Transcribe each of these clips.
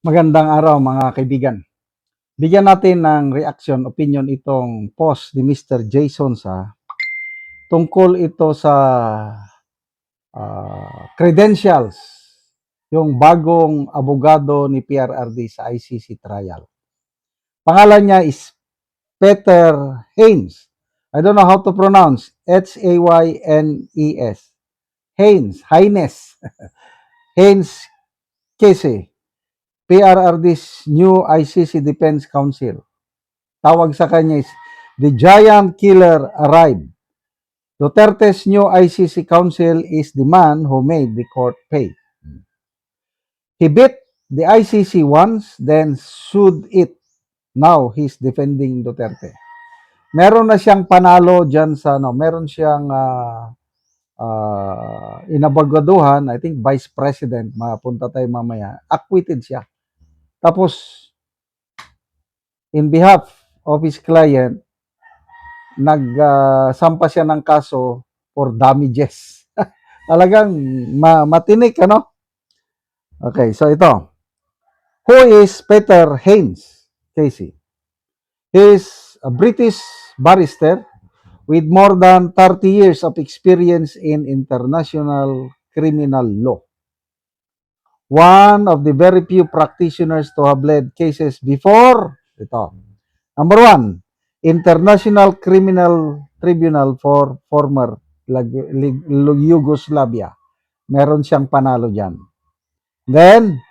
Magandang araw mga kaibigan. Bigyan natin ng reaction, opinion itong post ni Mr. Jason sa tungkol ito sa credentials, yung bagong abogado ni PRRD sa ICC trial. Pangalan niya is Peter Haynes. I don't know how to pronounce. Haynes. Haynes. Haynes Casey. PRRD's new ICC Defense Council. Tawag sa kanya is the giant killer arrived. Duterte's new ICC council is the man who made the court pay. He beat the ICC once, then sued it. Now he's defending Duterte. Meron na siyang panalo dyan sa, meron siyang inabaguduhan, I think Vice President, mapunta tayo mamaya, acquitted siya. Tapos, in behalf of his client, nagsampa siya ng kaso for damages. Talagang matinik, ano? Okay, so ito. Who is Peter Haynes, Casey? He is a British barrister with more than 30 years of experience in international criminal law. One of the very few practitioners to have led cases before ito. Number one, International Criminal Tribunal for former Yugoslavia. Meron siyang panalo dyan. Then,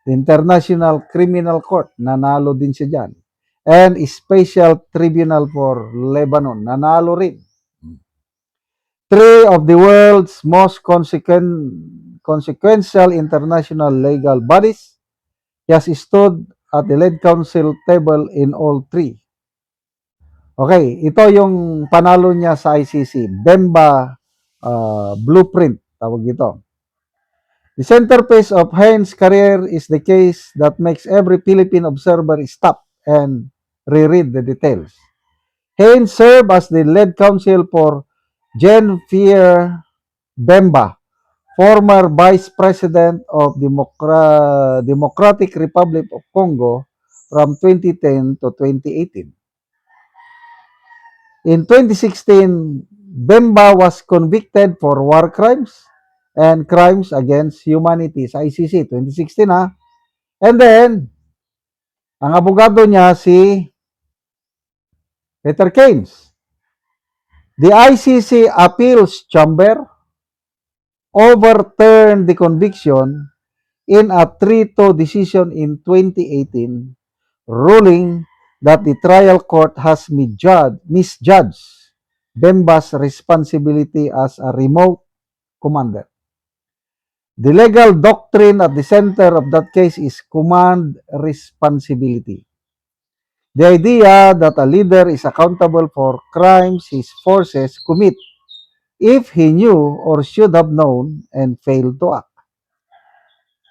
the International Criminal Court, nanalo din siya dyan. And Special Tribunal for Lebanon, nanalo rin. Three of the world's most consequential international legal bodies. He has stood at the lead council table in all three. Okay, ito yung panalo niya sa ICC. Bemba Blueprint, tawag ito. The centerpiece of Haynes' career is the case that makes every Philippine observer stop and reread the details. Haynes served as the lead counsel for Jean-Pierre Bemba, former Vice President of Democratic Republic of Congo from 2010 to 2018. In 2016, Bemba was convicted for war crimes and crimes against humanity sa ICC. 2016 ha. And then, ang abogado niya si Peter Haynes. The ICC Appeals Chamber overturned the conviction in a 3-2 decision in 2018, ruling that the trial court has misjudged Bemba's responsibility as a remote commander. The legal doctrine at the center of that case is command responsibility. The idea that a leader is accountable for crimes his forces commit if he knew or should have known and failed to act.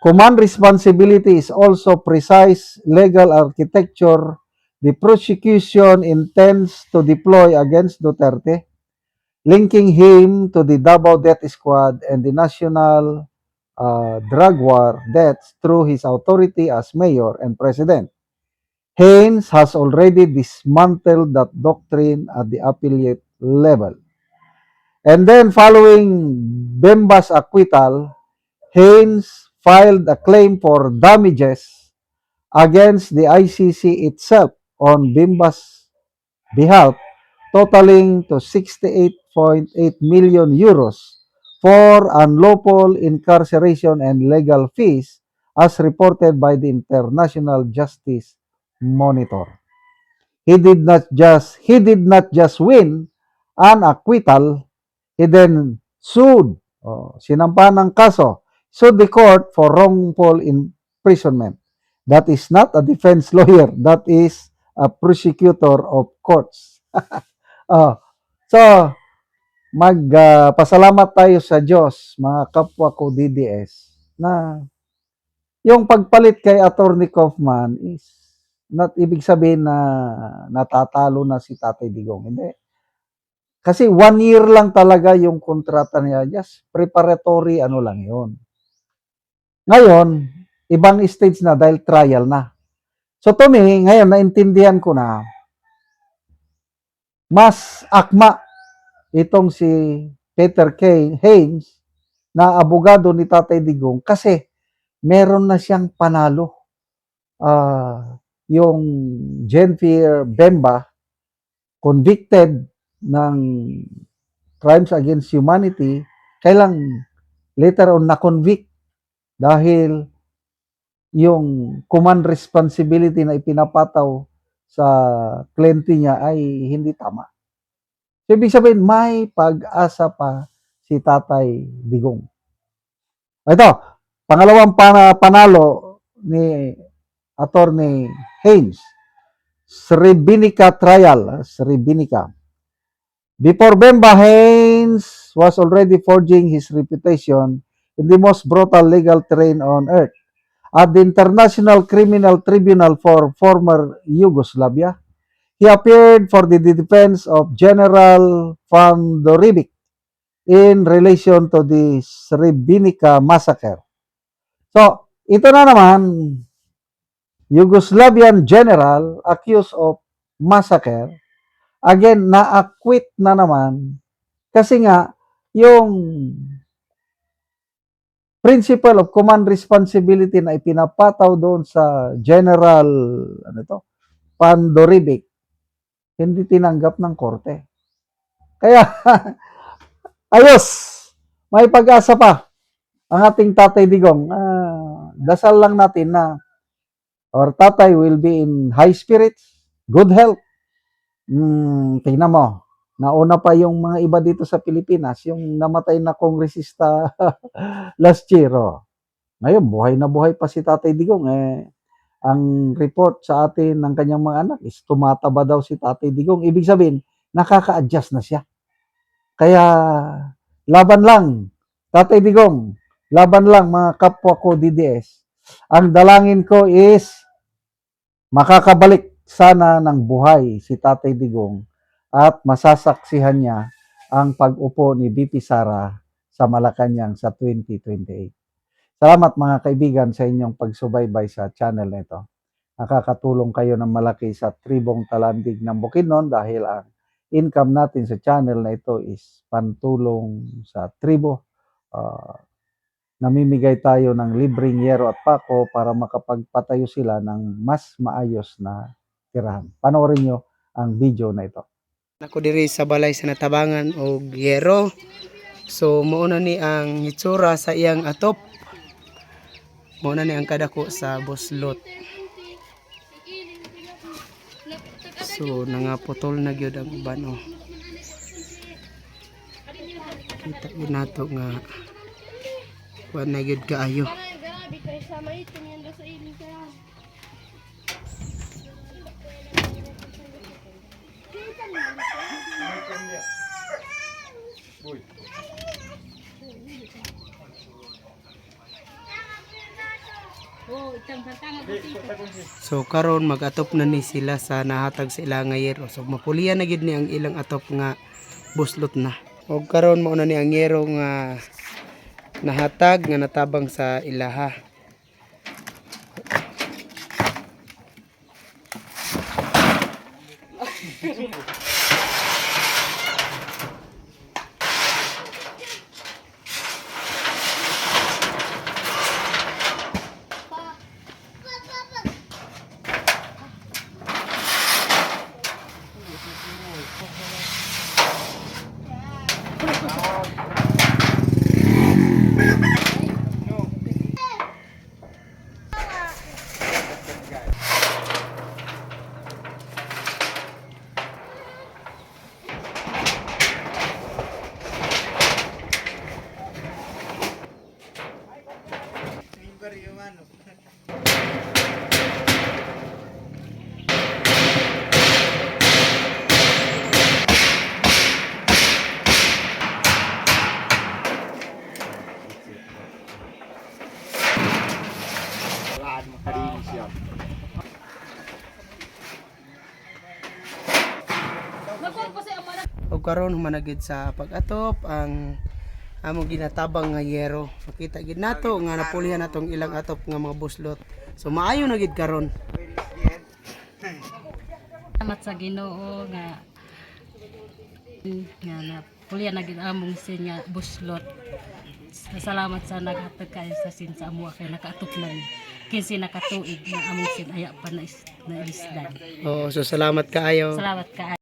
Command responsibility is also precise legal architecture the prosecution intends to deploy against Duterte, linking him to the Davao Death Squad and the national drug war deaths through his authority as mayor and president. Haynes has already dismantled that doctrine at the appellate level. And then following Bemba's acquittal, Haynes filed a claim for damages against the ICC itself on Bemba's behalf, totaling to 68.8 million euros for unlawful incarceration and legal fees as reported by the International Justice Monitor. He did not just win an acquittal, he then sued, sinampa ng kaso, sued the court for wrongful imprisonment. That is not a defense lawyer, that is a prosecutor of courts. So, magpasalamat tayo sa Diyos, mga kapwa ko DDS, na yung pagpalit kay Attorney Kaufman is not ibig sabihin na natatalo na si Tatay Digong. Hindi. Kasi 1 year lang talaga yung kontrata niya. Just preparatory ano lang yun. Ngayon, ibang stage na dahil trial na. So to me, ngayon naintindihan ko na mas akma itong si Peter K. Haynes na abogado ni Tatay Digong kasi meron na siyang panalo. Yung Jean-Pierre Bemba convicted ng crimes against humanity, kailang later on na-convict dahil yung command responsibility na ipinapataw sa kliyente niya ay hindi tama. So, ibig sabihin, may pag-asa pa si Tatay Digong. Ito, pangalawang panalo ni Attorney Haynes, Srebrenica trial, Srebrenica. Before Bemba, Haynes was already forging his reputation in the most brutal legal terrain on earth. At the International Criminal Tribunal for former Yugoslavia, he appeared for the defense of General Van Doribic in relation to the Srebrenica massacre. So, ito na naman, Yugoslavian general accused of massacre, again, na-acquit na naman kasi nga, yung principle of command responsibility na ipinapataw doon sa General Pandoribic, hindi tinanggap ng korte. Kaya, ayos, may pag-asa pa ang ating Tatay Digong. Dasal lang natin na our tatay will be in high spirits, good health. Tingnan mo, nauna pa yung mga iba dito sa Pilipinas, yung namatay na kongresista last year. Ngayon, buhay na buhay pa si Tatay Digong. Ang report sa atin ng kanyang mga anak is tumataba daw si Tatay Digong. Ibig sabihin, nakaka-adjust na siya. Kaya, laban lang. Tatay Digong, laban lang mga kapwa ko DDS. Ang dalangin ko is makakabalik sana ng buhay si Tatay Digong at masasaksihan niya ang pag-upo ni BP Sara sa Malacanang sa 2028. Salamat mga kaibigan sa inyong pagsubaybay sa channel na ito. Nakakatulong kayo ng malaki sa tribong Talandig ng Bukidnon dahil ang income natin sa channel na ito is pantulong sa tribo. Namimigay tayo ng libreng yero at pako para makapagpatayo sila ng mas maayos na tirahan. Panoorin nyo ang video na ito. Ako diri sa balay sa natabangan og yero. So mauna ni ang itsura sa iyang atop. Mauna ni ang kadako sa buslot. So nangaputol na gyud ang uban oh. Kita gyud nato nga wa na gyud kaayo. So karon mag-atop na ni sila sa nahatag sa ilang yero. So mapulian na gid ni ang ilang atop nga buslot na. Og karon mao na ni ang yero nga nahatag nga natabang sa ilaha. Og karon humanagid sa pag-atop ang among ginatabang nga yero. Makita gid nato nga napulihan natong ilang atop nga mga buslot. So maayo na gid karon. Salamat sa Ginoo nga na pulian na gid among sin nga buslot. Salamat sa naghatag kayo sa sin sa amo kay nakaatop na ni. Kinsi nakatuig na among sin aya pa na isdan. Oo, so salamat kaayo. Salamat ka.